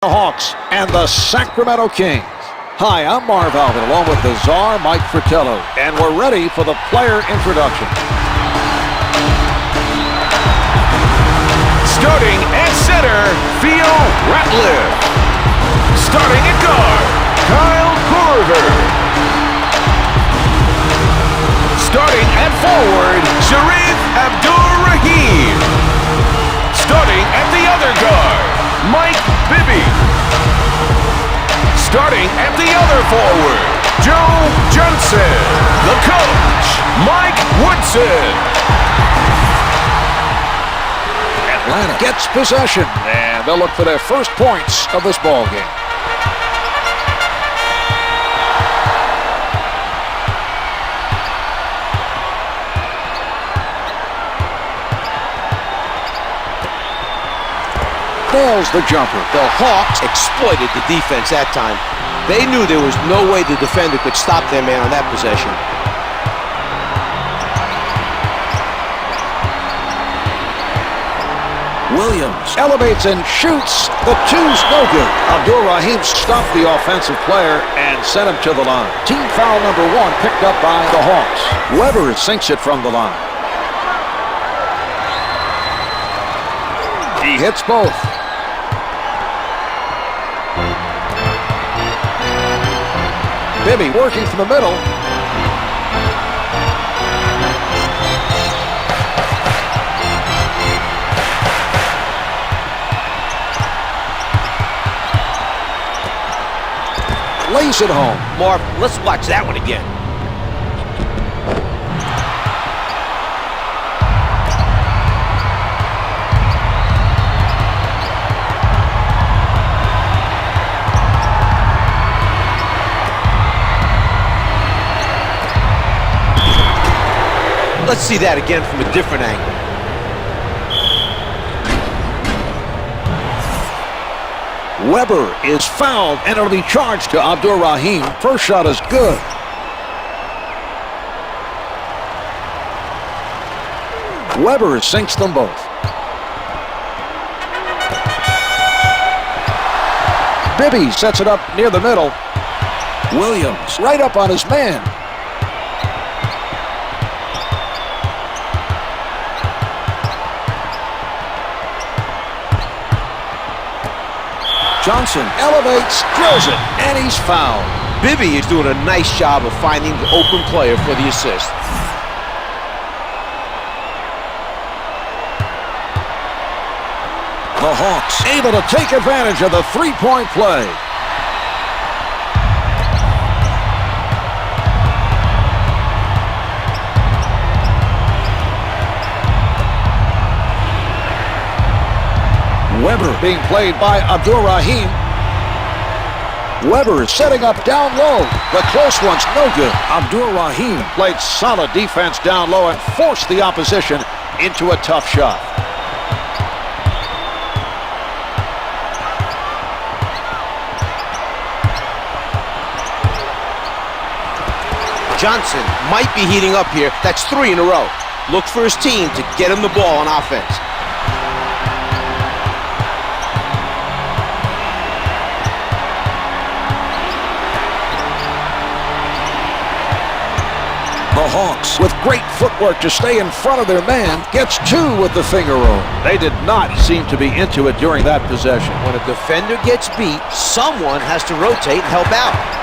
The Hawks and the Sacramento Kings. Hi, I'm Marv Alvin, along with the czar, Mike Fratello, and we're ready for the player introduction. Starting at center, Theo Ratliff. Starting at guard, Kyle Korver. Starting at forward, Shareef Abdur-Rahim. Starting at the other guard, Bibby. Starting at the other forward, Joe Johnson. The coach, Mike Woodson. Atlanta gets possession, and they'll look for their first points of this ball game. Nails the jumper. The Hawks exploited the defense that time. They knew there was no way the defender could stop their man on that possession. Williams elevates and shoots. The two's no good. Abdur-Rahim stopped the offensive player and sent him to the line. Team foul number 1 picked up by the Hawks. Weber sinks it from the line. He hits both. Bibby working from the middle. Lays it home. Marv, let's watch that one again. Let's see that again from a different angle. Weber is fouled, and it'll be charged to Abdur-Rahim. First shot is good. Weber sinks them both. Bibby sets it up near the middle. Williams right up on his man. Johnson elevates, drills it, and he's fouled. Bibby is doing a nice job of finding the open player for the assist. The Hawks able to take advantage of the three-point play. Weber being played by Abdur-Rahim. Weber is setting up down low. The close one's no good. Abdur-Rahim played solid defense down low and forced the opposition into a tough shot. Johnson might be heating up here. That's 3 in a row. Look for his team to get him the ball on offense. The Hawks, with great footwork to stay in front of their man, gets 2 with the finger roll. They did not seem to be into it during that possession. When a defender gets beat, someone has to rotate and help out.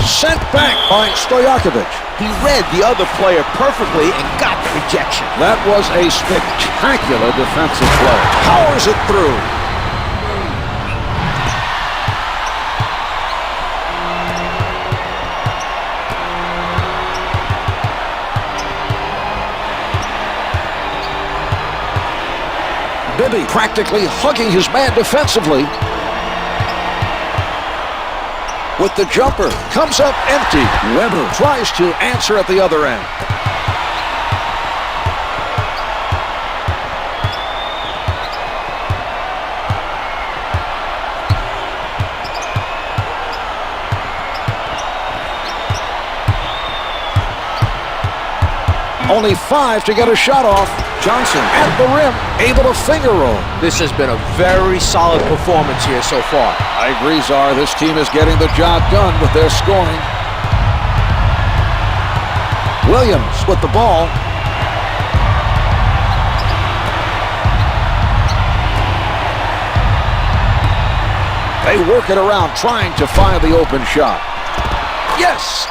Sent back by Stojakovic. He read the other player perfectly and got the rejection. That was a spectacular defensive play. Powers it through. Bibby practically hugging his man defensively. With the jumper, comes up empty. Weber tries to answer at the other end. Only 5 to get a shot off. Johnson at the rim, able to finger roll. This has been a very solid performance here so far. I agree, Czar. This team is getting the job done with their scoring. Williams with the ball. They work it around, trying to find the open shot. Yes!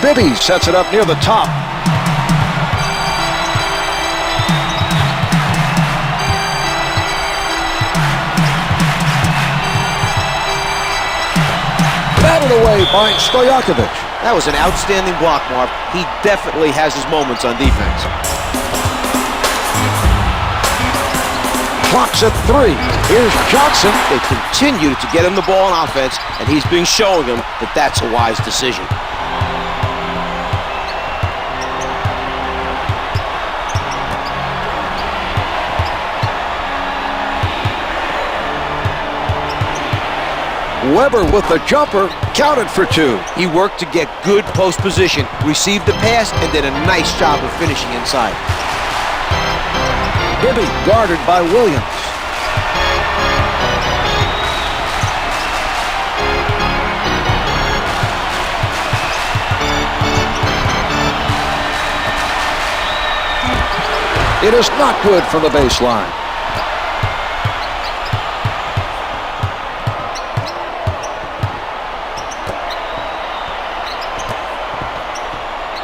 Bibby sets it up near the top. Batted away by Stojakovic. That was an outstanding block, Marv. He definitely has his moments on defense. Clock's at 3. Here's Johnson. They continue to get him the ball on offense, and he's been showing them that that's a wise decision. Weber with the jumper, counted for 2. He worked to get good post position, received the pass, and did a nice job of finishing inside. Bibby guarded by Williams. It is not good from the baseline.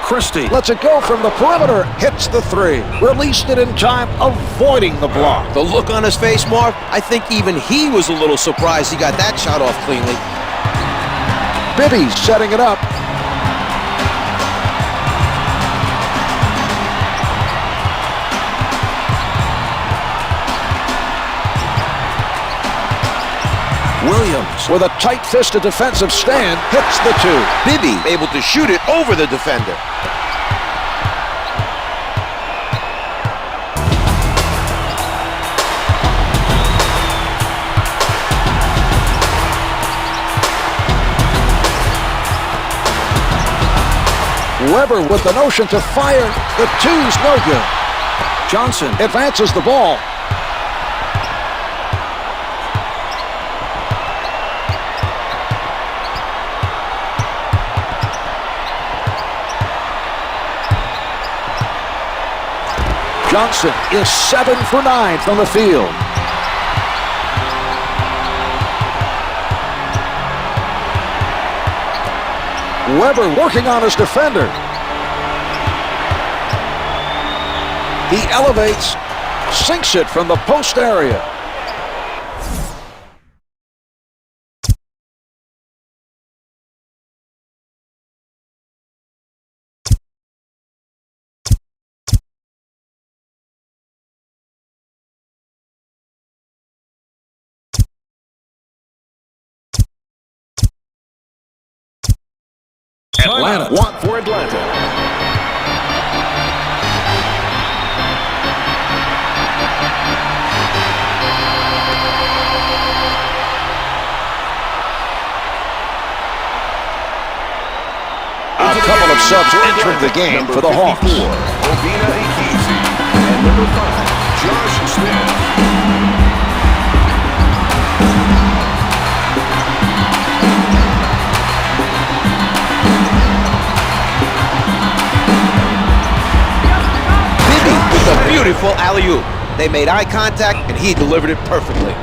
Christie lets it go from the perimeter, hits the 3. Released it in time, avoiding the block. The look on his face, Marv, I think even he was a little surprised he got that shot off cleanly. Bibby setting it up. Williams with a tight-fisted defensive stand hits the 2. Bibby able to shoot it over the defender. Weber with the notion to fire. The 2's no good. Johnson advances the ball. Johnson is 7 for 9 from the field. Weber working on his defender. He elevates, sinks it from the post area. Atlanta. 1 for Atlanta. A couple of subs entering the game for the Hawks. Obina Ikizi. And number 5, Josh Smith. A beautiful alley-oop. They made eye contact, and he delivered it perfectly.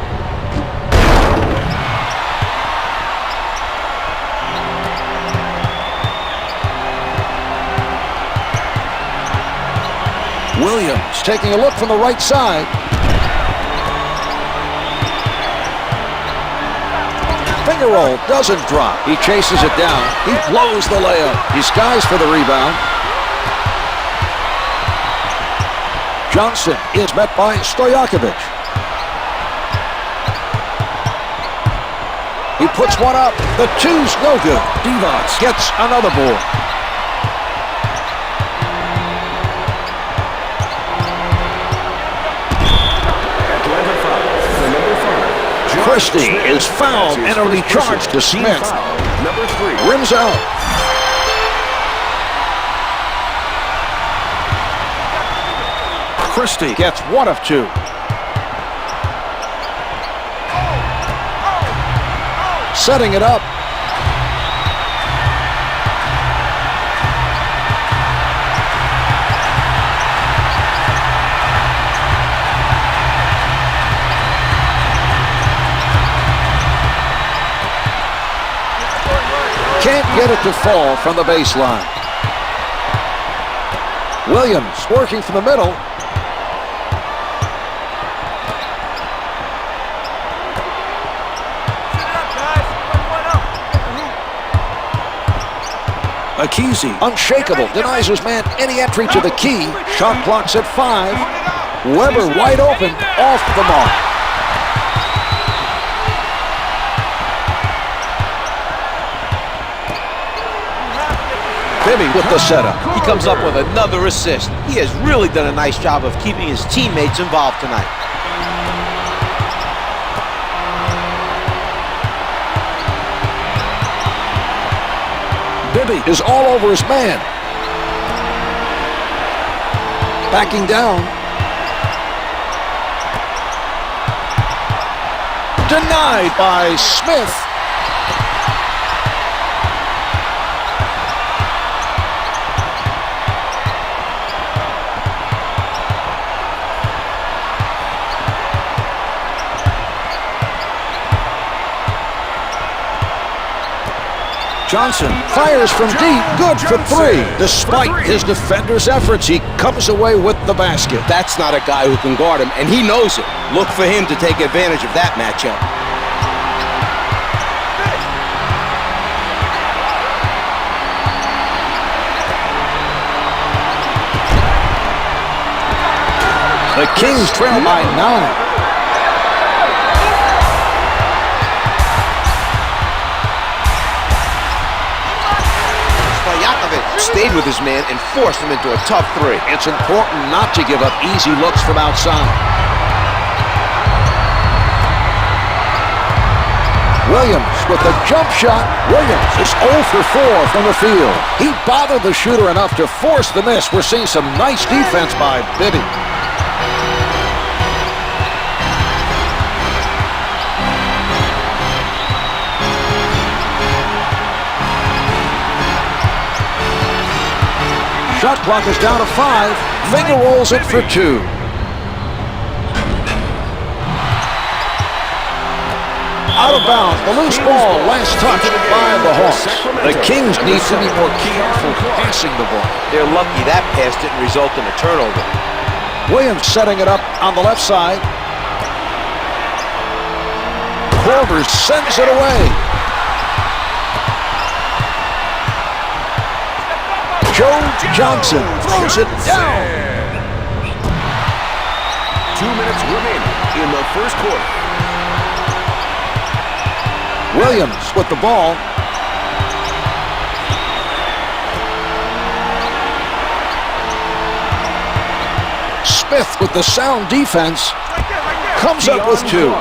Williams taking a look from the right side. Finger roll doesn't drop. He chases it down. He blows the layup. He skies for the rebound. Johnson is met by Stojakovic. He puts one up. The 2's no good. Divac gets another board. Christie is fouled and early charge to Smith. Number 3. Rims out. Christie gets 1 of 2. Setting it up. Can't get it to fall from the baseline. Williams working from the middle. Akizzi, unshakable, denies his man any entry to the key. Shot clock's at 5. Weber wide open, off the mark. Bibby with the setup. He comes up with another assist. He has really done a nice job of keeping his teammates involved tonight. Bibby is all over his man. Backing down. Denied by Smith. Johnson fires from deep, good for 3. Despite his defender's efforts, he comes away with the basket. That's not a guy who can guard him, and he knows it. Look for him to take advantage of that matchup. The Kings trail by 9. Stayed with his man and forced him into a tough 3. It's important not to give up easy looks from outside. Williams with the jump shot. Williams is 0 for 4 from the field. He bothered the shooter enough to force the miss. We're seeing some nice defense by Bibby. Shot clock is down to 5. Finger rolls it for 2. Out of bounds, the loose ball, last touch by the Hawks. The Kings need to be more careful passing the ball. They're lucky that pass didn't result in a turnover. Williams setting it up on the left side. Korver sends it away. Joe Johnson throws it down. 2 minutes remaining in the first quarter. Williams with the ball. Smith with the sound defense. Comes up with 2.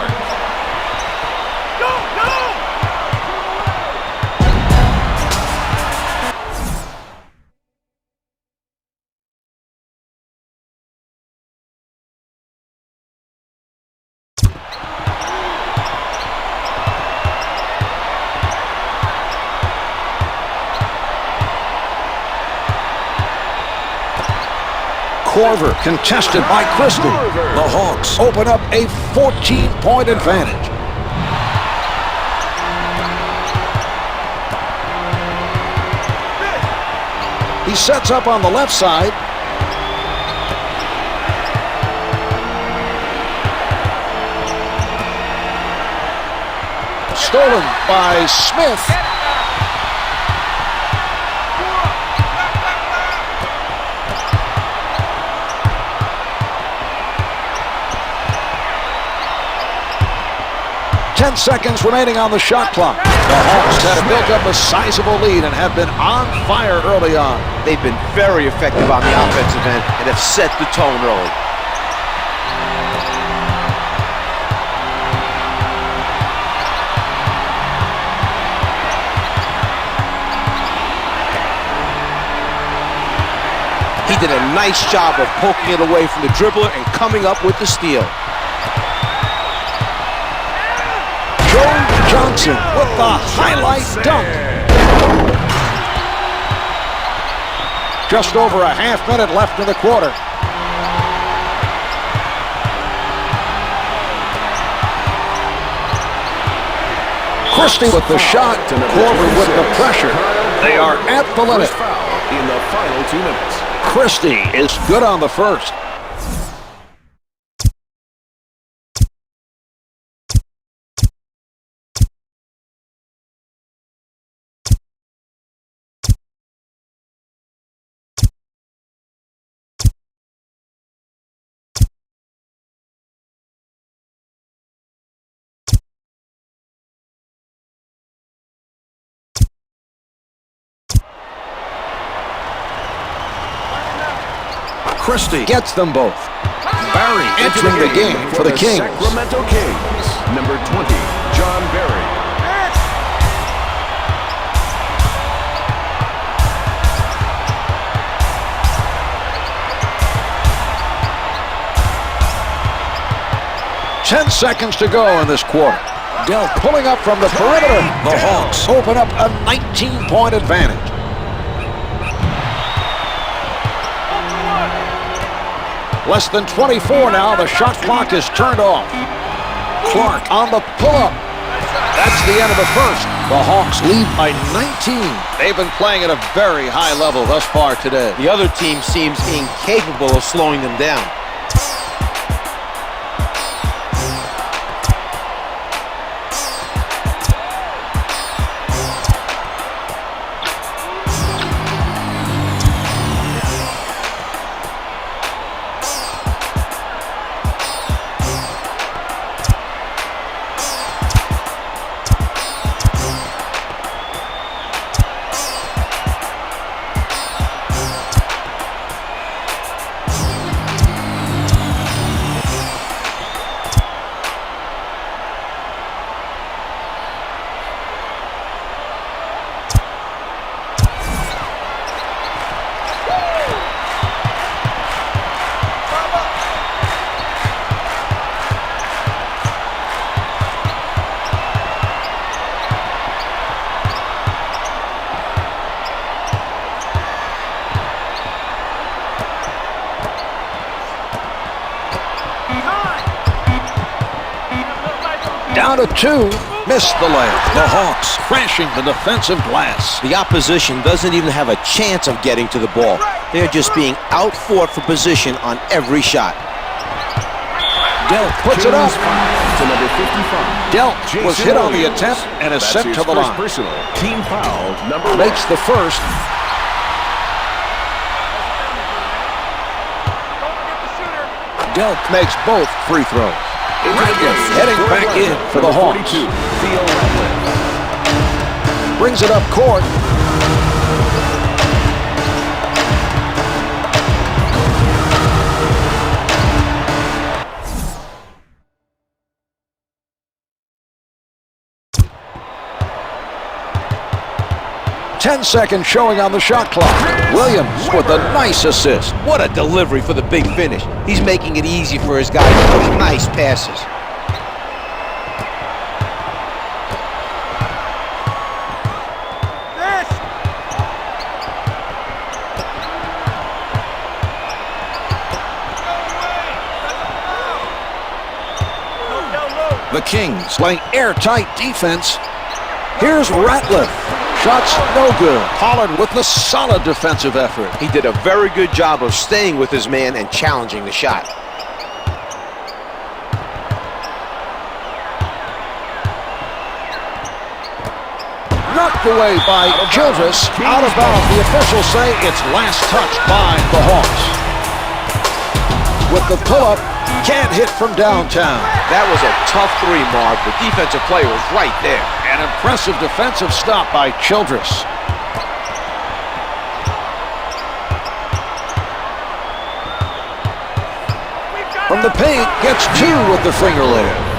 Korver contested by Christie. The Hawks open up a 14-point advantage. He sets up on the left side. Stolen by Smith. Ten seconds remaining on the shot clock. The Hawks have built up a sizable lead and have been on fire early on. They've been very effective on the offensive end and have set the tone early. He did a nice job of poking it away from the dribbler and coming up with the steal. Johnson with the highlight dunk. Just over a half minute left in the quarter. Christie with the shot, Corbin with the pressure. They are at the limit. In the final 2 minutes. Christie is good on the first. Christie gets them both. Barry entering the game for the Kings. Sacramento Kings, number 20, John Barry. Ten seconds to go in this quarter. Dell pulling up from the perimeter. The Hawks open up a 19-point advantage. Less than 24 now. The shot clock is turned off. Clark on the pull-up. That's the end of the first. The Hawks lead by 19. They've been playing at a very high level thus far today. The other team seems incapable of slowing them down. Down to 2, missed the layup. The Hawks crashing the defensive glass. The opposition doesn't even have a chance of getting to the ball. They're just being outfought for position on every shot. Dell puts it up. To number 55. Dell was hit on the attempt and is sent to the line. Personal team foul, number 1. Makes the first. Dell makes both free throws. Heading back in for the Hawks. Brings it up court. Ten-second showing on the shot clock. Williams with a nice assist. What a delivery for the big finish. He's making it easy for his guys to push nice passes. The Kings playing airtight defense. Here's Ratliff. Shots no good. Pollard with a solid defensive effort. He did a very good job of staying with his man and challenging the shot. Knocked away by Childress. Out of bounds. The officials say it's last touch by the Hawks. With the pull-up, can't hit from downtown. That was a tough three, Marv. The defensive player was right there. An impressive defensive stop by Childress. From the paint, gets 2 with the finger layup.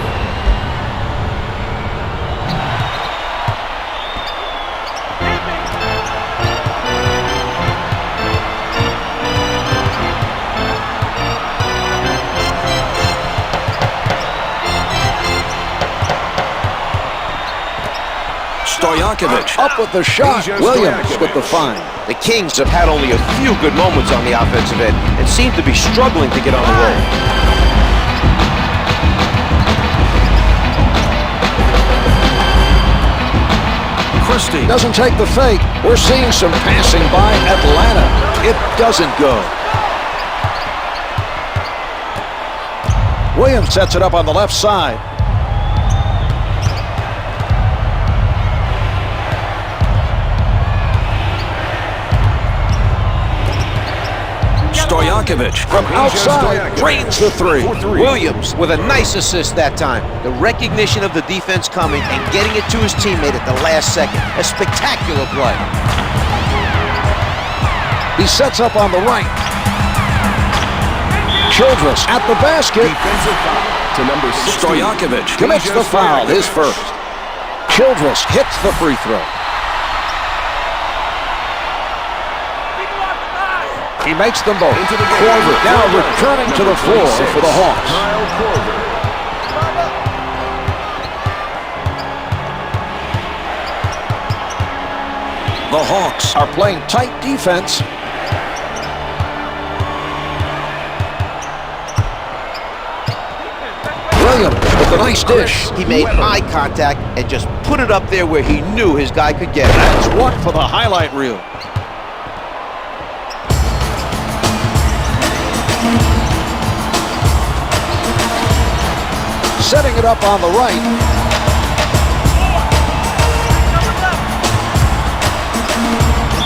Stojakovic up with the shot. Williams with the find. The Kings have had only a few good moments on the offensive end and seem to be struggling to get on the roll. Christie doesn't take the fake. We're seeing some passing by Atlanta. It doesn't go. Williams sets it up on the left side. Stojakovic from outside drains the three. Williams with a nice assist that time. The recognition of the defense coming and getting it to his teammate at the last second. A spectacular play. He sets up on the right. Childress at the basket. Defensive foul to number 16. Stojakovic commits the foul, his first. Childress hits the free throw. He makes them both. Korver now returning to the floor for the Hawks. The Hawks are playing tight defense. Williams with a nice dish. He made eye contact and just put it up there where he knew his guy could get it. That's one for the highlight reel. Setting it up on the right.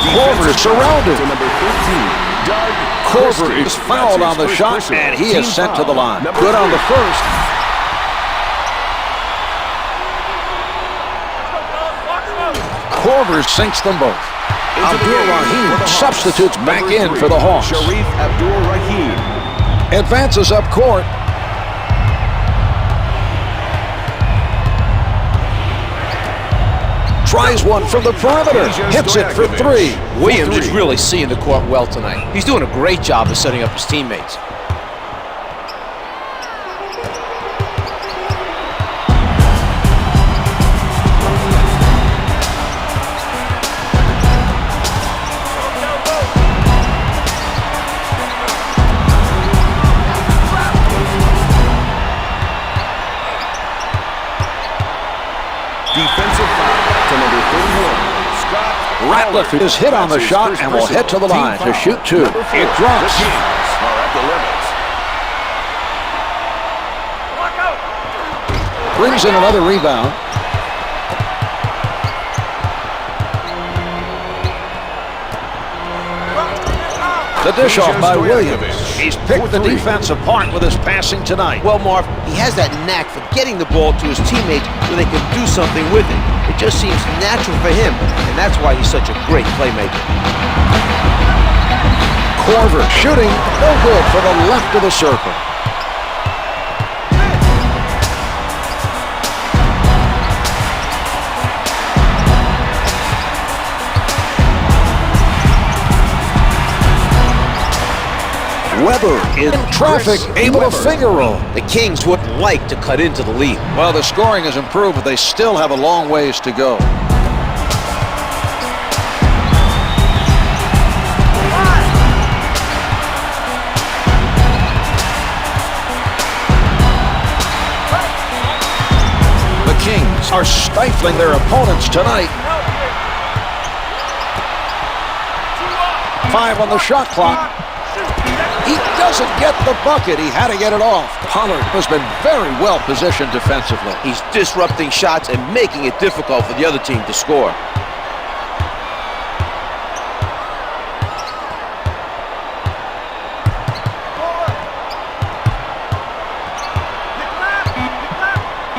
Korver is surrounded. Korver is fouled on the shot, and he is sent to the line. Good on the first. Korver sinks them both. Abdur-Rahim substitutes back in for the Hawks. Shareef Abdur-Rahim advances up court. Tries one from the perimeter. Hits it for three. Williams is really seeing the court well tonight. He's doing a great job of setting up his teammates. Defensive foul to number 31. Ratliff is hit on the shot and will head to the line to shoot two. It drops. The Kings are at the limit. Brings in another rebound. The dish off by Williams. He's picked the defense apart with his passing tonight. Well, Marv, he has that knack for getting the ball to his teammates where they can do something with it. It just seems natural for him, and that's why he's such a great playmaker. Korver shooting, no good for the left of the circle. Weber in traffic, able to finger roll. The Kings wouldn't like to cut into the lead. Well, the scoring has improved, but they still have a long ways to go. The Kings are stifling their opponents tonight. 5 on the shot clock. He doesn't get the bucket. He had to get it off. Pollard has been very well positioned defensively. He's disrupting shots and making it difficult for the other team to score.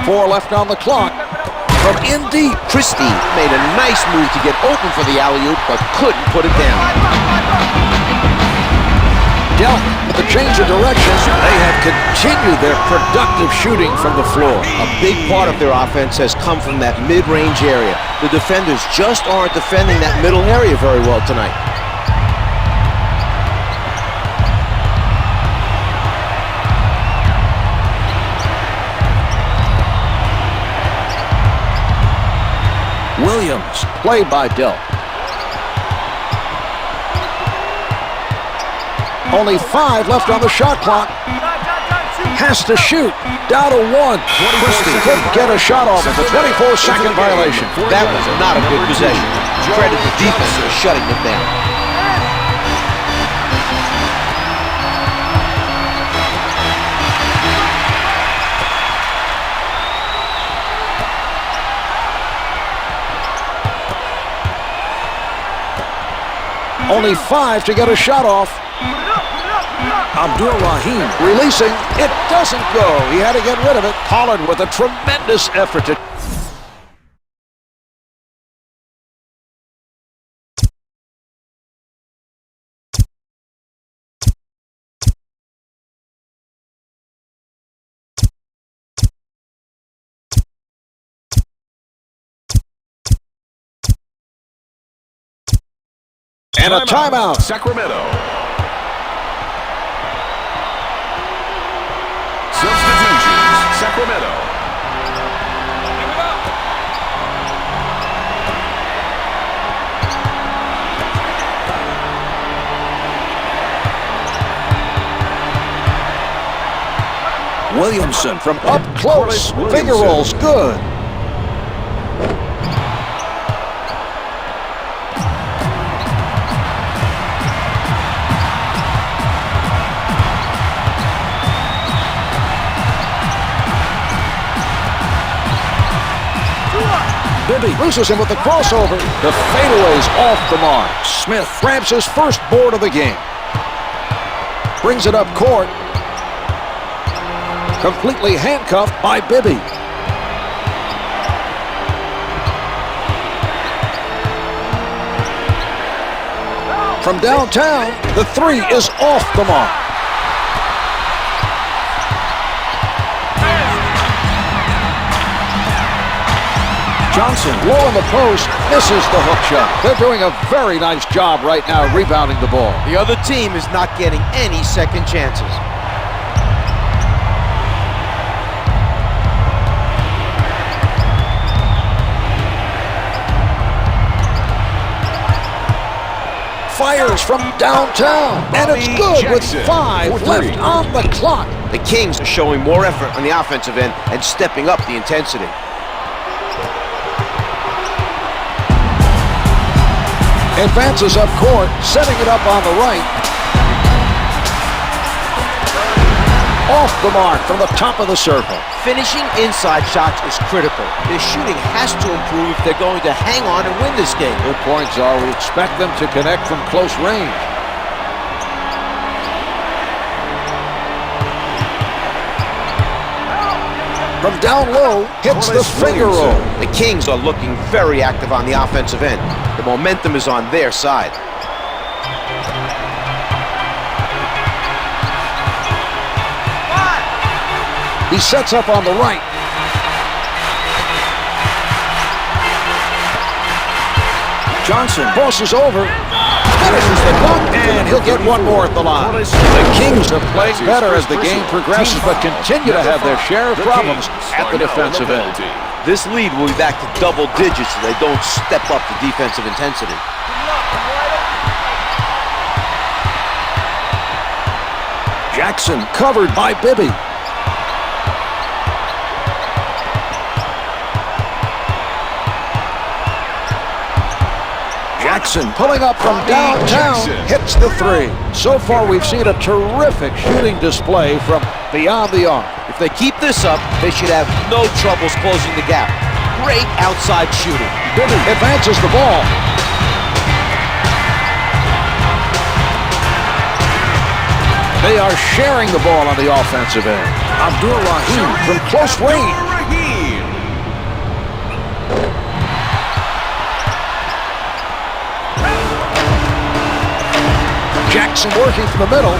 Four left on the clock. From in deep, Christie made a nice move to get open for the alley-oop, but couldn't put it down. Delk with the change of direction. They have continued their productive shooting from the floor. A big part of their offense has come from that mid-range area. The defenders just aren't defending that middle area very well tonight. Williams, played by Dell. Only 5 left on the shot clock. Has to shoot. Down to 1. Christie couldn't get a shot off. It's a 24-second violation. That was not a good possession. Credit the defense for shutting them down. Only 5 to get a shot off. Abdur-Rahim releasing. It doesn't go. He had to get rid of it. Pollard with a tremendous effort to... And a timeout. Sacramento. Substitutions. Sacramento. Williamson from up close. Finger rolls good. Bibby loses him with the crossover. The fadeaway's off the mark. Smith grabs his first board of the game. Brings it up court. Completely handcuffed by Bibby. From downtown, the 3 is off the mark. Johnson, low in the post, misses the hook shot. They're doing a very nice job right now rebounding the ball. The other team is not getting any second chances. Fires from downtown, and it's good with 5 left on the clock. The Kings are showing more effort on the offensive end and stepping up the intensity. Advances up court, setting it up on the right. Off the mark from the top of the circle. Finishing inside shots is critical. Their shooting has to improve if they're going to hang on and win this game. Good points are we expect them to connect from close range. From down low, hits the finger roll. The Kings are looking very active on the offensive end. The momentum is on their side. He sets up on the right. Johnson crosses over, finishes the dunk, and he'll get one more at the line. The Kings are playing better as the game progresses, but continue to have their share of problems at the defensive end. This lead will be back to double digits if they don't step up the defensive intensity. Jackson covered by Bibby. Jackson pulling up from downtown, hits the 3. So far we've seen a terrific shooting display from beyond the arc. If they keep this up, they should have no troubles closing the gap. Great outside shooting. Bibby advances the ball. They are sharing the ball on the offensive end. Abdur-Rahim from close range. Jackson working from the middle.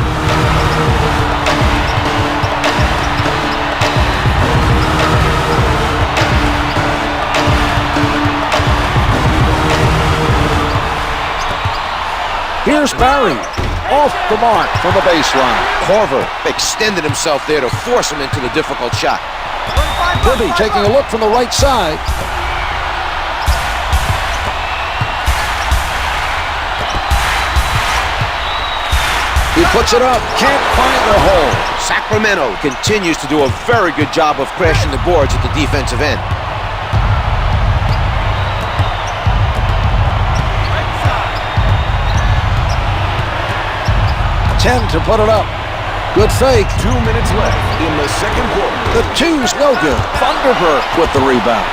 Here's Barry, off the mark from the baseline. Corver extended himself there to force him into the difficult shot. Bibby taking a look from the right side. He puts it up, can't find the hole. Sacramento continues to do a very good job of crashing the boards at the defensive end. 10 to put it up. Good fake. 2 minutes left in the second quarter. The two's no good. Thunderbird with the rebound.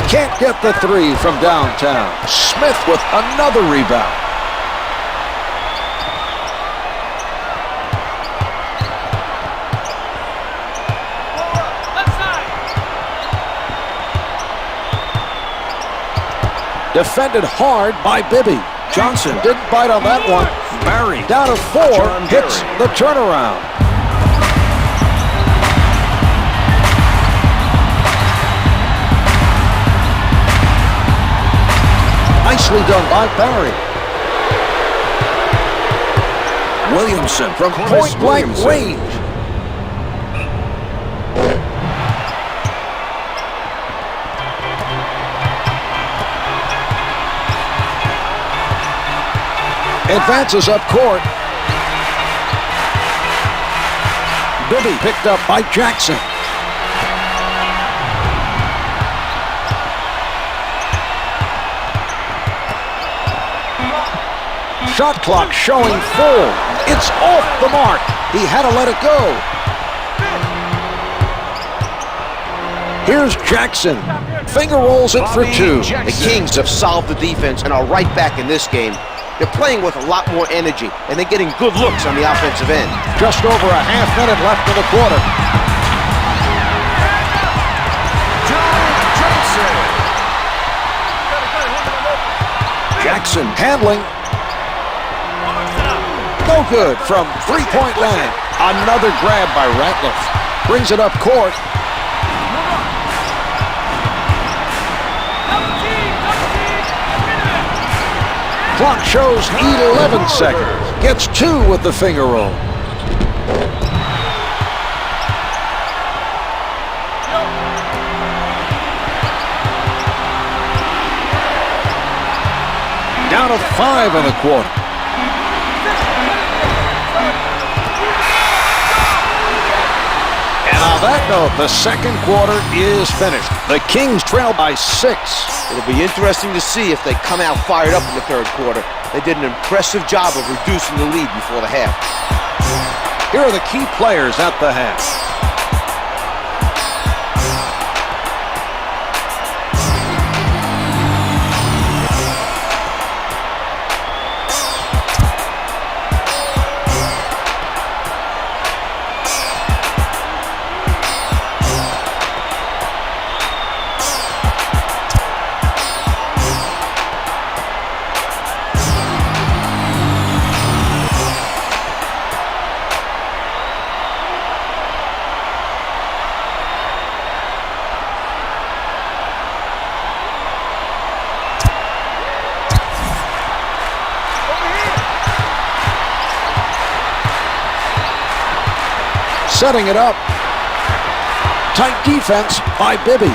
Can't get the three from downtown. Smith with another rebound. Defended hard by Bibby. Johnson didn't bite on that one. Barry down to 4, hits the turnaround. Nicely done by Barry. Williamson from point-blank range. Advances up court. Bibby picked up by Jackson. Shot clock showing full. It's off the mark. He had to let it go. Here's Jackson. Finger rolls it for 2. The Kings have solved the defense and are right back in this game. They're playing with a lot more energy, and they're getting good looks on the offensive end. Just over a half minute left in the quarter. Jackson handling. No good from three-point line. Another grab by Ratliff. Brings it up court. Clock shows 11 seconds. Gets 2 with the finger roll. Down to 5 in the quarter. And on that note, the second quarter is finished. The Kings trail by 6. It'll be interesting to see if they come out fired up in the third quarter. They did an impressive job of reducing the lead before the half. Here are the key players at the half. Setting it up. Tight defense by Bibby.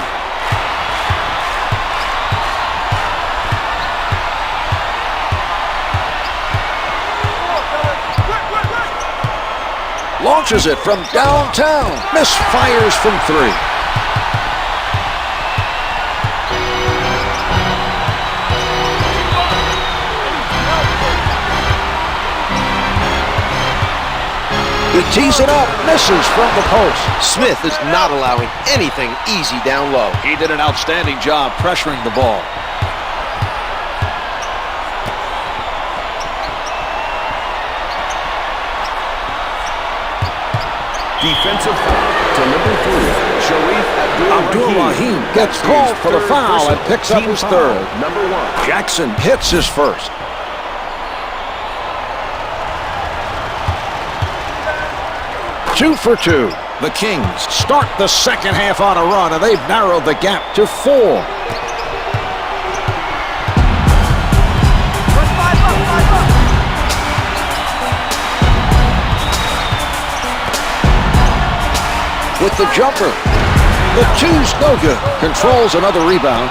Launches it from downtown. Misfires from 3. He tees it up, misses from the post. Smith is not allowing anything easy down low. He did an outstanding job pressuring the ball. Defensive foul to number 3, Shareef Abdur-Rahim gets called for the foul and picks up his third. Number 1. Jackson hits his first. Two for 2. The Kings start the second half on a run, and they've narrowed the gap to 4. with the jumper. The two's no good. Controls another rebound.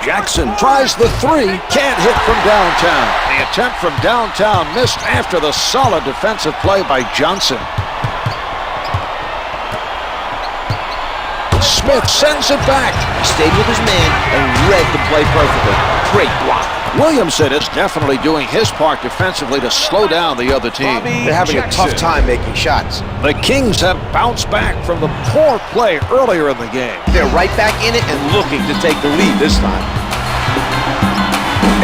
Jackson tries the three, can't hit from downtown. The attempt from downtown missed after the solid defensive play by Johnson. Smith sends it back. He stayed with his man and read the play perfectly. Great block. Williamson is definitely doing his part defensively to slow down the other team. They're having a tough time making shots. The Kings have bounced back from the poor play earlier in the game. They're right back in it and looking to take the lead this time.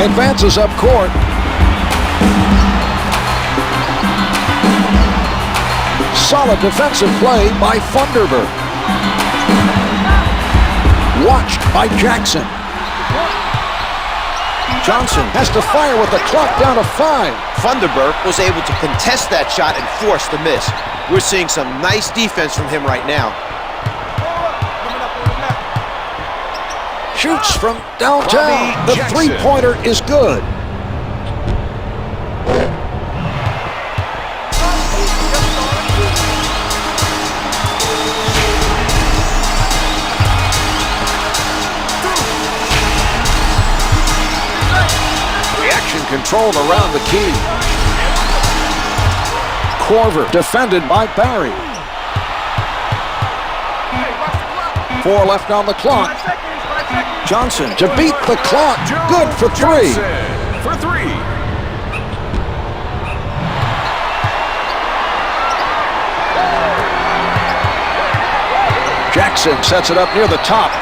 Advances up court. Solid defensive play by Funderburg. Watched by Jackson. Johnson has to fire with the clock down to 5. Funderburg was able to contest that shot and force the miss. We're seeing some nice defense from him right now. Shoots from downtown. The three-pointer is good. Controlled around the key. Corver defended by Barry. 4 left on the clock. Johnson to beat the clock. Good for 3. For 3. Jackson sets it up near the top.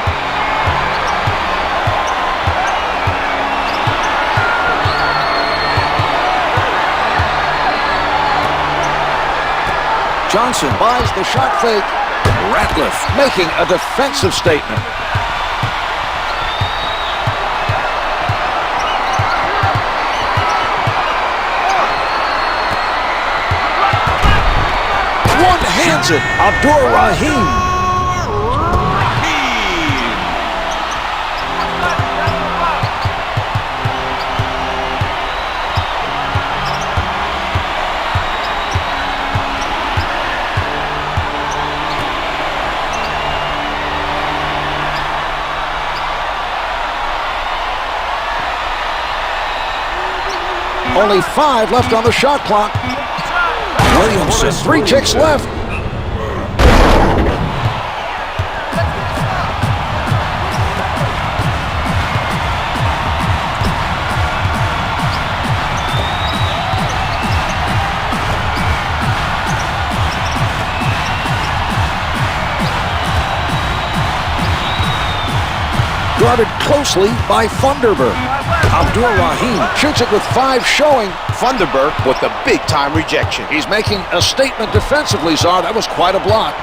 Johnson buys the shot fake. Ratliff making a defensive statement. One hands it. Abdur-Rahim. Only 5 left on the shot clock. Williamson, 3 ticks left. Guarded closely by Funderburg. Abdur-Rahim shoots it with 5 showing. Funderburg with a big-time rejection. He's making a statement defensively, Czar. That was quite a block.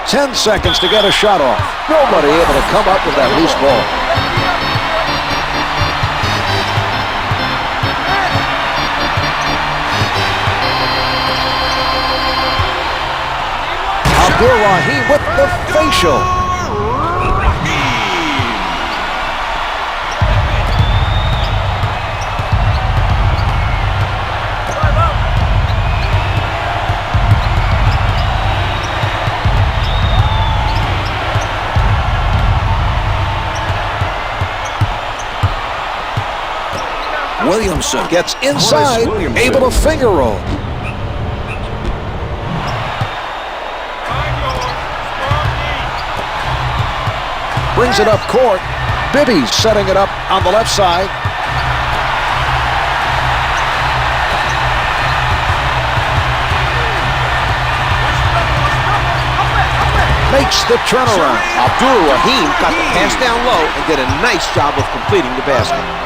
Ten seconds to get a shot off. Nobody able to come up with that loose ball. Abdur-Rahim with the facial. Williamson gets inside, able to finger roll. Brings it up court. Bibby setting it up on the left side. Makes the turnaround. Abdur-Rahim got the pass down low and did a nice job of completing the basket.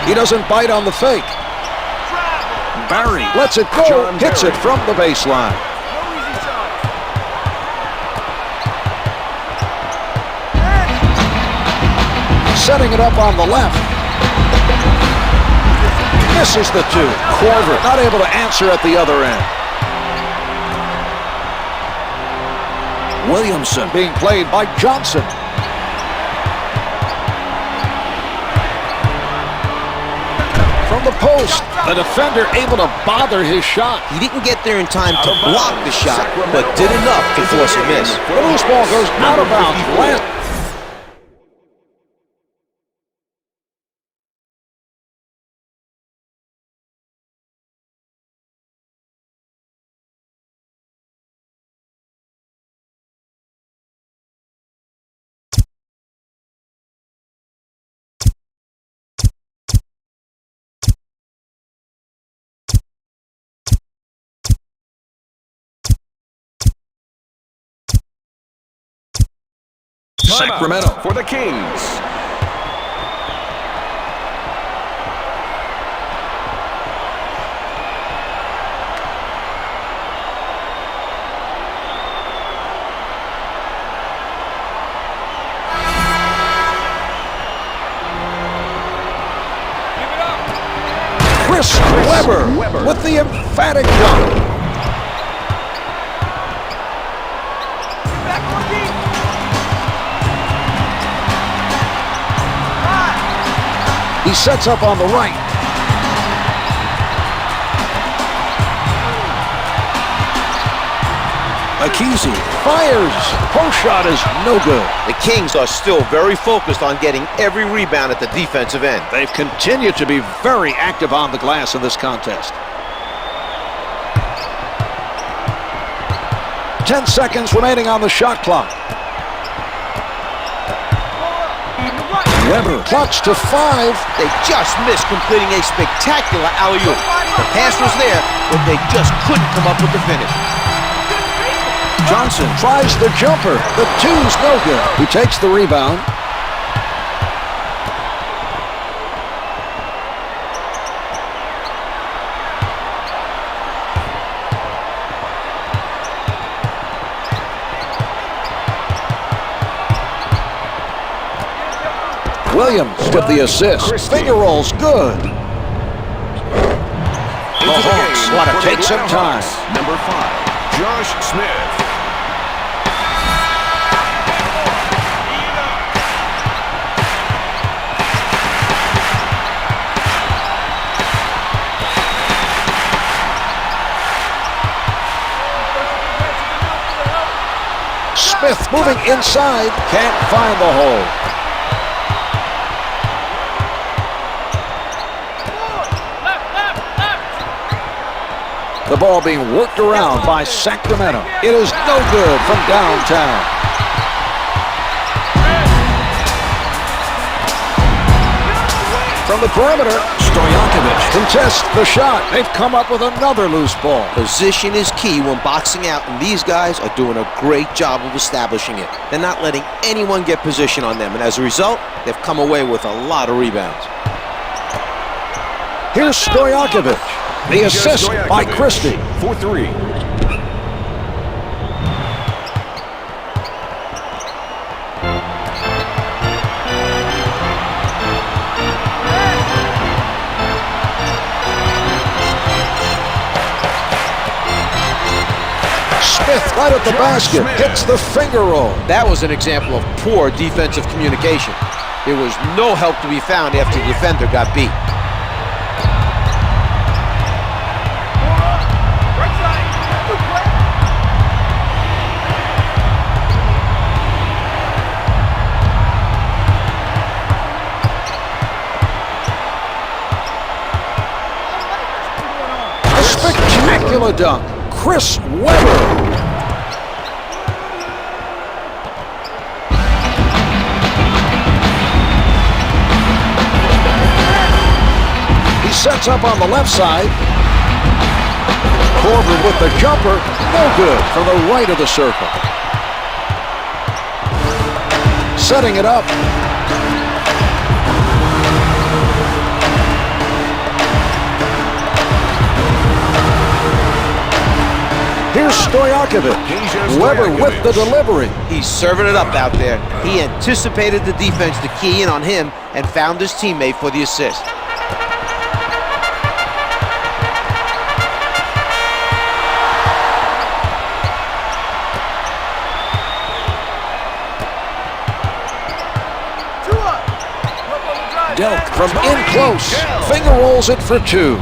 He doesn't bite on the fake. Barry lets it go, hits it from the baseline. Setting it up on the left. Misses the two. Corver not able to answer at the other end. Williamson being played by Johnson. From the post, the defender able to bother his shot. He didn't get there in time to block the shot, but did enough to force a miss. The loose ball goes out of bounds. Sacramento for the Kings. Chris Webber with the emphatic dunk. He sets up on the right. Akisi fires. Post shot is no good. The Kings are still very focused on getting every rebound at the defensive end. They've continued to be very active on the glass in this contest. 10 seconds remaining on the shot clock. Webber clutch to 5. They just missed completing a spectacular alley-oop. The pass was there, but they just couldn't come up with the finish. Johnson tries the jumper. The two's no good. He takes the rebound. Williams with the assist. Finger rolls good. The Hawks want to take some time. Number 5, Josh Smith. Smith moving inside. Can't find the hole. The ball being worked around by Sacramento. It is no good from downtown. From the perimeter, Stojakovic contests the shot. They've come up with another loose ball. Position is key when boxing out, and these guys are doing a great job of establishing it. They're not letting anyone get position on them, and as a result, they've come away with a lot of rebounds. Here's Stojakovic. The assist by Christie. For 3. Smith right at the basket. Hits the finger roll. That was an example of poor defensive communication. There was no help to be found after the defender got beat. Spectacular dunk. Chris Webber. He sets up on the left side. Corver with the jumper. No good from the right of the circle. Setting it up. Here's Stojakovic. He's your Weber with the delivery. He's serving it up out there. He anticipated the defense to key in on him and found his teammate for the assist. Delk from in close. Finger rolls it for two.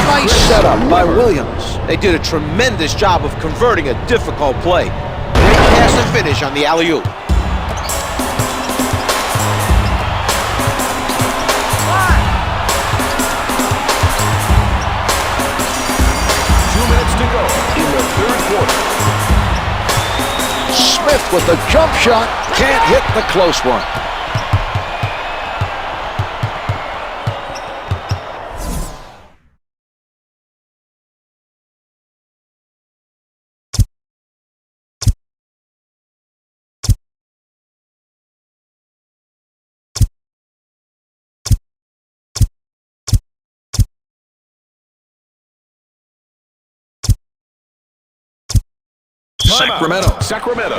Nice setup by Williams. They did a tremendous job of converting a difficult play. Great pass and finish on the alley-oop. 2 minutes to go in the third quarter. Smith with the jump shot. Can't hit the close one. Sacramento.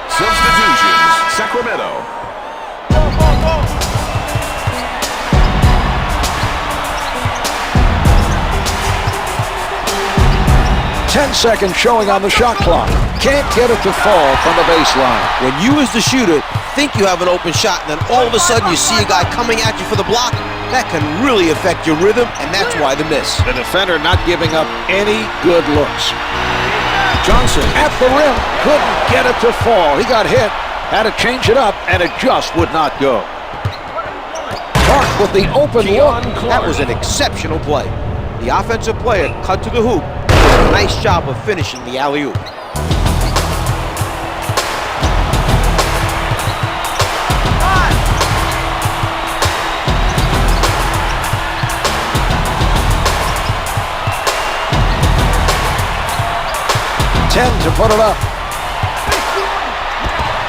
Substitutions, Sacramento. 10 seconds showing on the shot clock. Can't get it to fall from the baseline. When you as the shooter think you have an open shot and then all of a sudden you see a guy coming at you for the block, that can really affect your rhythm, and that's why the miss. The defender not giving up any good looks. Johnson at the rim. Couldn't get it to fall. He got hit. Had to change it up, and it just would not go. Clark with the open look. That was an exceptional play. The offensive player cut to the hoop. Nice job of finishing the alley-oop. To put it up.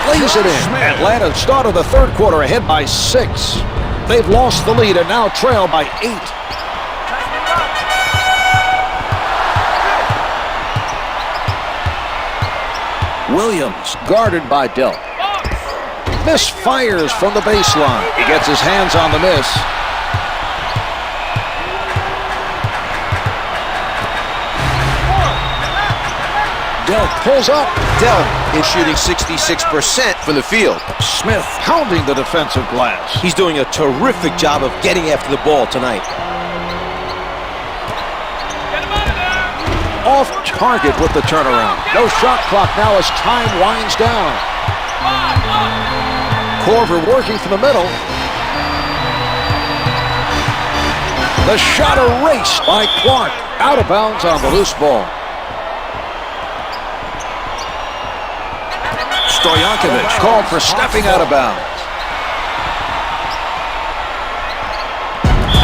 Lays it in. Atlanta started the third quarter ahead by 6. They've lost the lead and now trail by 8. Williams guarded by Delk. Misfires from the baseline. He gets his hands on the miss. Delk pulls up. Delk is shooting 66% from the field. Smith pounding the defensive glass. He's doing a terrific job of getting after the ball tonight. Off target with the turnaround. No shot clock now as time winds down. Corver working from the middle. The shot erased by Clark. Out of bounds on the loose ball. Stojakovic called for stepping out of bounds.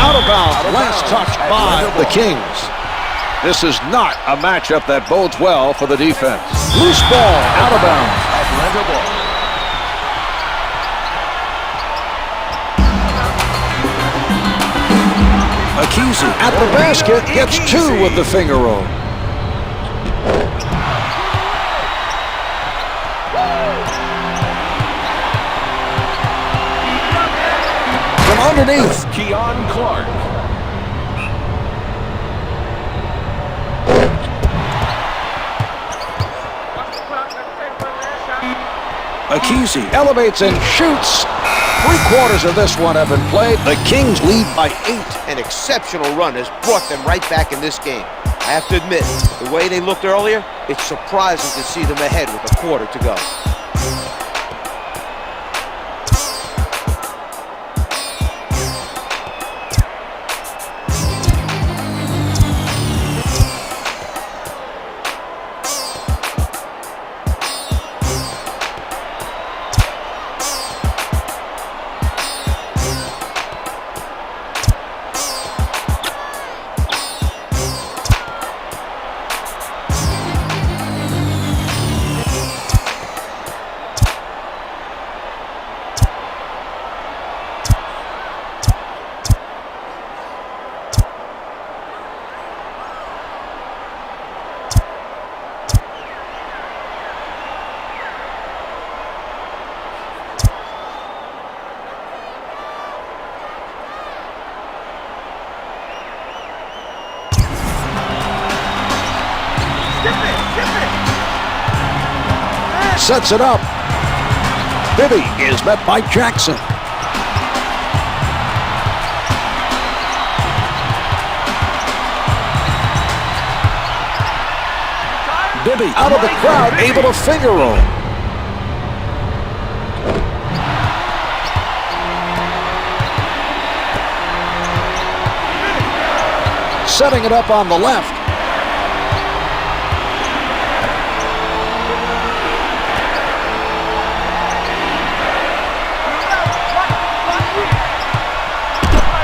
Out of bounds. Last touch by the Kings. This is not a matchup that bodes well for the defense. Loose ball, out of bounds. Atlanta ball. Akizi at the basket, gets 2 with the finger roll. From underneath. Keon Clark. Akizi elevates and shoots. 3/4 of this one have been played. The Kings lead by 8. An exceptional run has brought them right back in this game. I have to admit, the way they looked earlier, it's surprising to see them ahead with a quarter to go. sets it up. Bibby is met by Jackson. Bibby out of the crowd, able to finger roll. Setting it up on the left.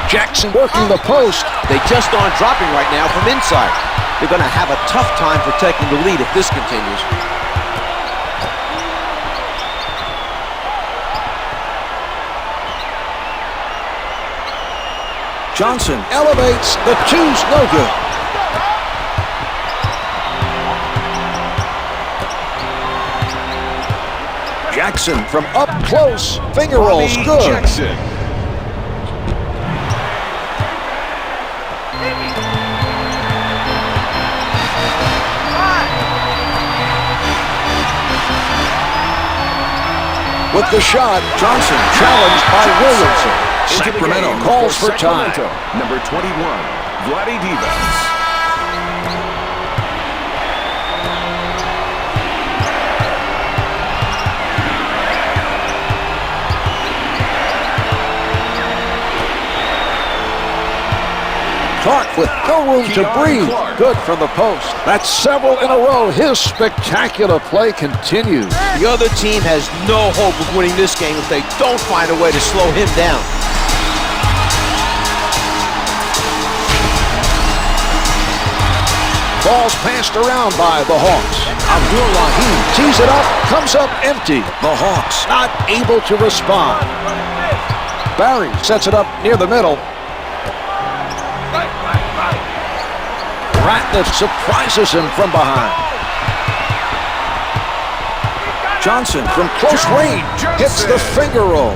Jackson working the post. They just aren't dropping right now from inside. They're going to have a tough time protecting the lead if this continues. Johnson elevates. The two's no good. Jackson from up close. Finger rolls good. Jackson. With the shot, Johnson challenged by Williamson. Sacramento calls for time. Number 21, Vladdy Divas. Clark with no room to breathe. Good from the post. That's several in a row. His spectacular play continues. The other team has no hope of winning this game if they don't find a way to slow him down. Ball's passed around by the Hawks. Abdur-Rahim tees it up, comes up empty. The Hawks not able to respond. Barry sets it up near the middle. Ratliff surprises him from behind. Johnson from close range hits the finger roll.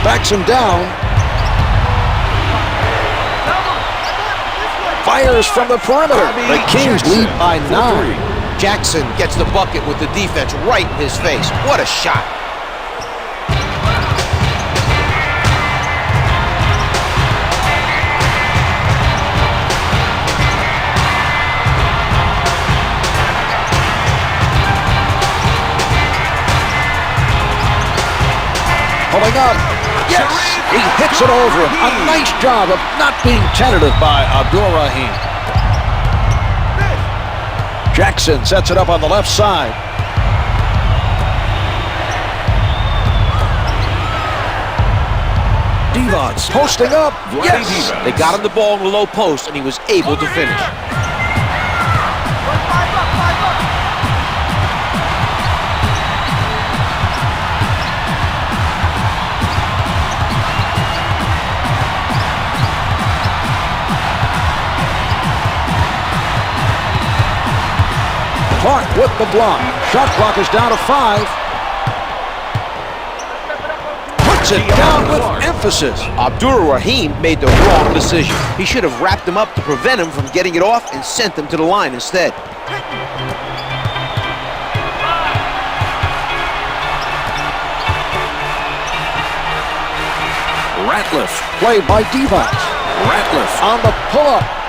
Backs him down. Fires from the perimeter. The Kings lead by 9. Jackson gets the bucket with the defense right in his face. What a shot. Pulling up. Yes! He hits it over him. A nice job of not being tentative by Abdur-Rahim. Jackson sets it up on the left side. Divas posting up. Yes! They got him the ball in the low post, and he was able to finish. Clark with the block. Shot clock is down to 5. Puts it down with emphasis. Abdur-Rahim made the wrong decision. He should have wrapped him up to prevent him from getting it off and sent him to the line instead. Ratliff played by Divas. Ratliff on the pull-up.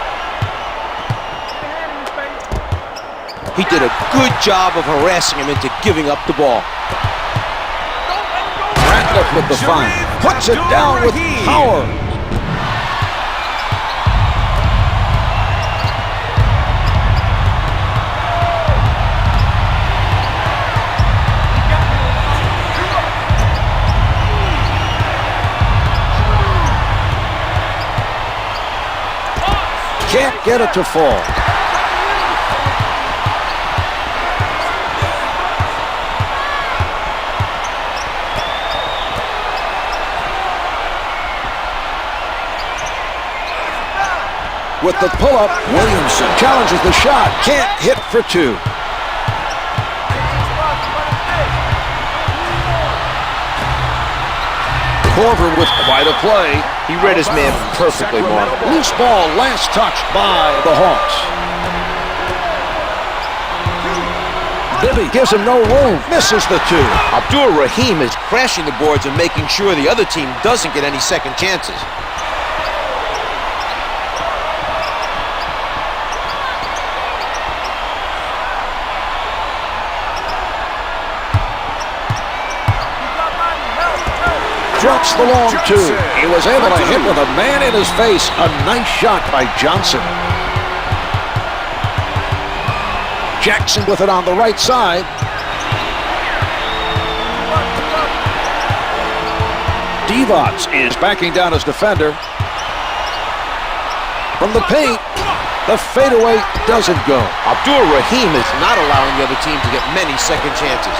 He did a good job of harassing him into giving up the ball. Ratliff with the find. Puts it down with power. Can't get it to fall. With the pull-up, Williamson challenges the shot. Can't hit for 2. Corver with quite a play. He read his man perfectly, Mark. Loose ball, last touch by the Hawks. Bibby gives him no room, misses the two. Abdur-Rahim is crashing the boards and making sure the other team doesn't get any second chances. Drops the long two. He was able to hit with a man in his face. A nice shot by Johnson. Jackson with it on the right side. Divac is backing down his defender. From the paint, the fadeaway doesn't go. Abdur-Rahim is not allowing the other team to get many second chances.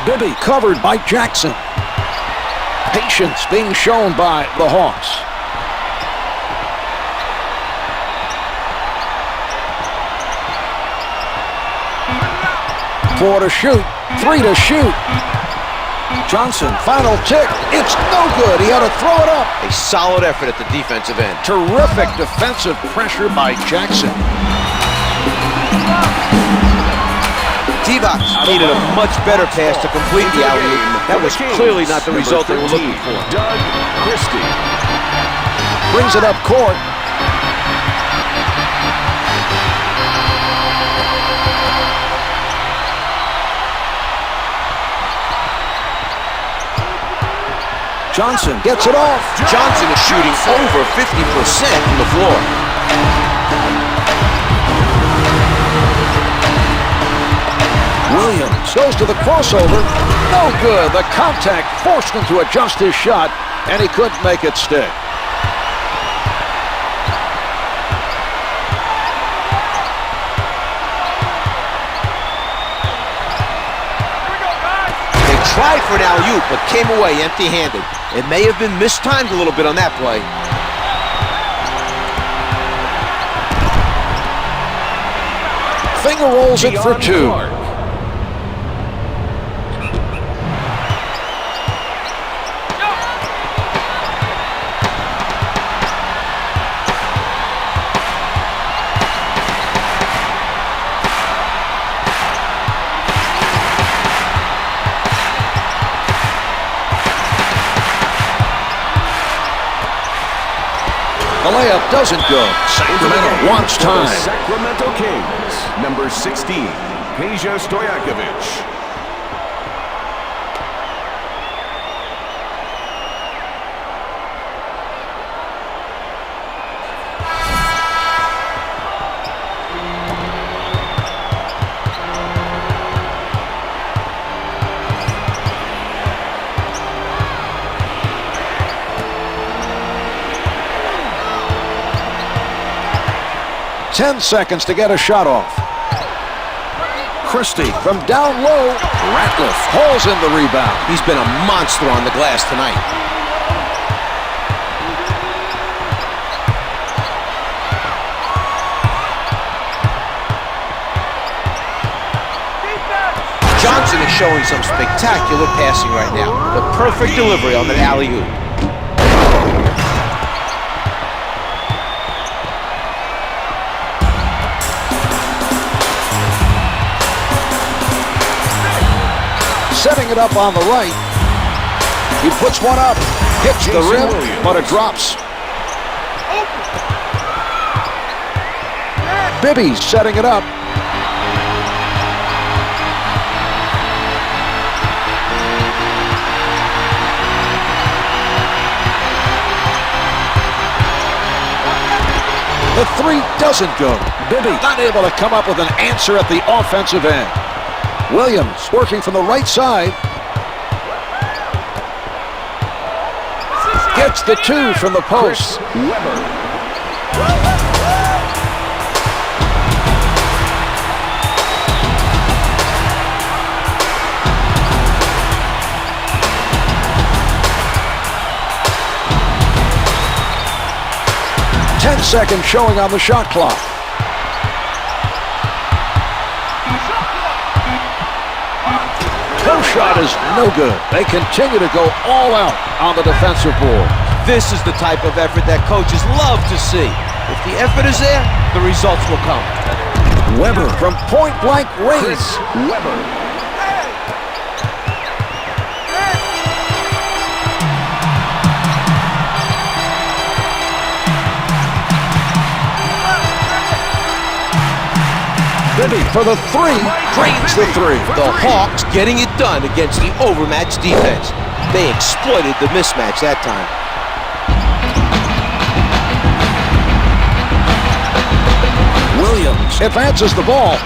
Bibby covered by Jackson. Patience being shown by the Hawks. Four to shoot, three to shoot. Johnson, final tick. It's no good. He had to throw it up. A solid effort at the defensive end. Terrific defensive pressure by Jackson. Divac needed a much better pass to complete the alley-oop. That was clearly not the result they were looking for. Doug Christie brings it up court. Johnson gets it off. Johnson is shooting over 50% from the floor. Williams goes to the crossover. No good. The contact forced him to adjust his shot, and he couldn't make it stick. They tried for an alley-oop, but came away empty-handed. It may have been mistimed a little bit on that play. Finger rolls it for two. The layup doesn't go. Sacramento wants time. Sacramento Kings, number 16, Peja Stojakovic. Ten seconds to get a shot off. Christie from down low. Ratliff hauls in the rebound. He's been a monster on the glass tonight. Johnson is showing some spectacular passing right now. The perfect delivery on the alley-oop. Setting it up on the right. He puts one up, hits the rim, but it drops. Bibby's setting it up. The three doesn't go. Bibby not able to come up with an answer at the offensive end. Williams working from the right side. Gets the two from the post. 10 seconds showing on the shot clock. No shot is no good. They continue to go all out on the defensive board. This is the type of effort that coaches love to see. If the effort is there, the results will come. Weber from point-blank range. Weber. Bibby for the three, drains the three. The Hawks getting it done against the overmatched defense. They exploited the mismatch that time. Williams advances the ball.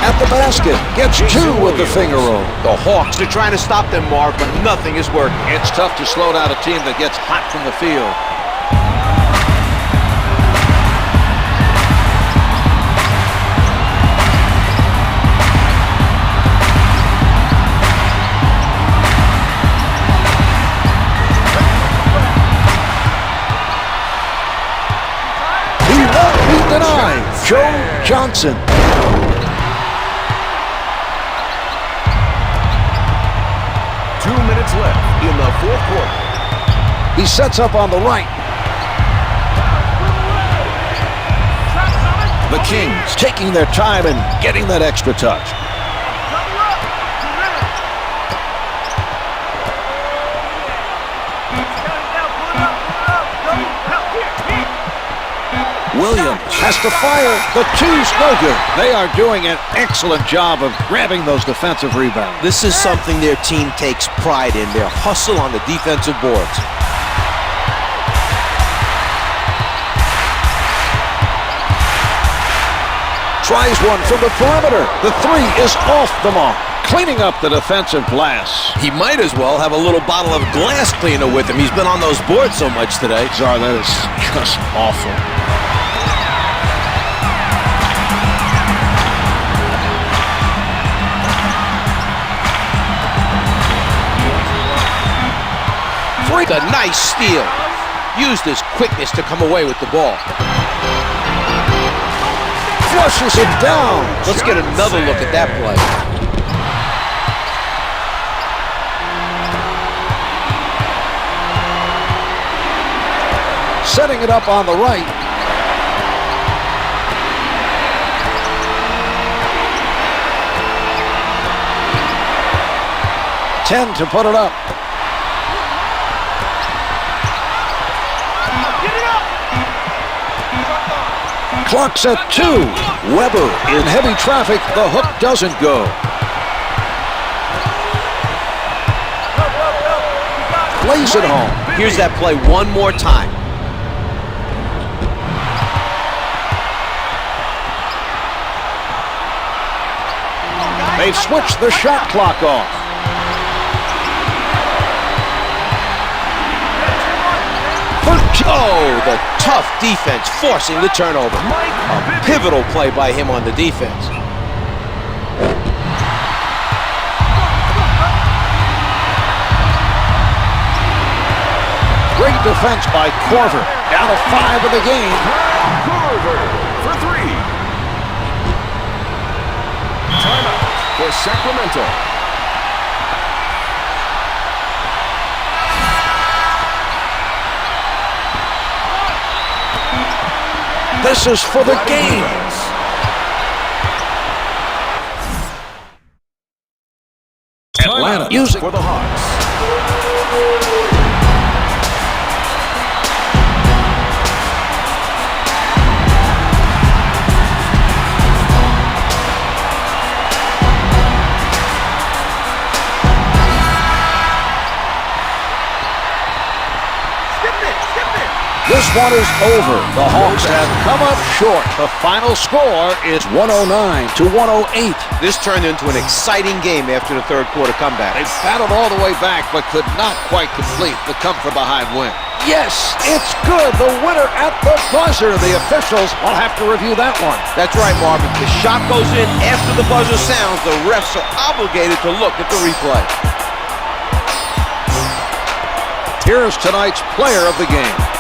At the basket, gets two with the finger roll. The Hawks are trying to stop them, Marv, but nothing is working. It's tough to slow down a team that gets hot from the field. Joe Johnson. Minutes left in the fourth quarter. He sets up on the right. The Kings taking their time and getting that extra touch. Williams has to fire. The two's no good. They are doing an excellent job of grabbing those defensive rebounds. This is something their team takes pride in, their hustle on the defensive boards. Tries one from the perimeter. The three is off the mark. Cleaning up the defensive glass. He might as well have a little bottle of glass cleaner with him. He's been on those boards so much today. Czar, that is just awful. A nice steal. Used his quickness to come away with the ball. Flushes it down. Let's get another look at that play. Setting it up on the right. Ten to put it up. Clock's at 2. Weber in heavy traffic. The hook doesn't go. Plays it home. Here's that play one more time. They've switched the shot clock off. Oh, the tough defense forcing the turnover. A pivotal play by him on the defense. Great defense by Korver. Down to 5 in the game. Korver for 3. Timeout for Sacramento. This is for the game. Atlanta using for the Hawks. This one is over. The Hawks have come up short. The final score is 109 to 108. This turned into an exciting game after the third quarter comeback. They battled all the way back, but could not quite complete the come-from-behind win. Yes, it's good. The winner at the buzzer. The officials will have to review that one. That's right, Marvin. The shot goes in after the buzzer sounds. The refs are obligated to look at the replay. Here's tonight's player of the game.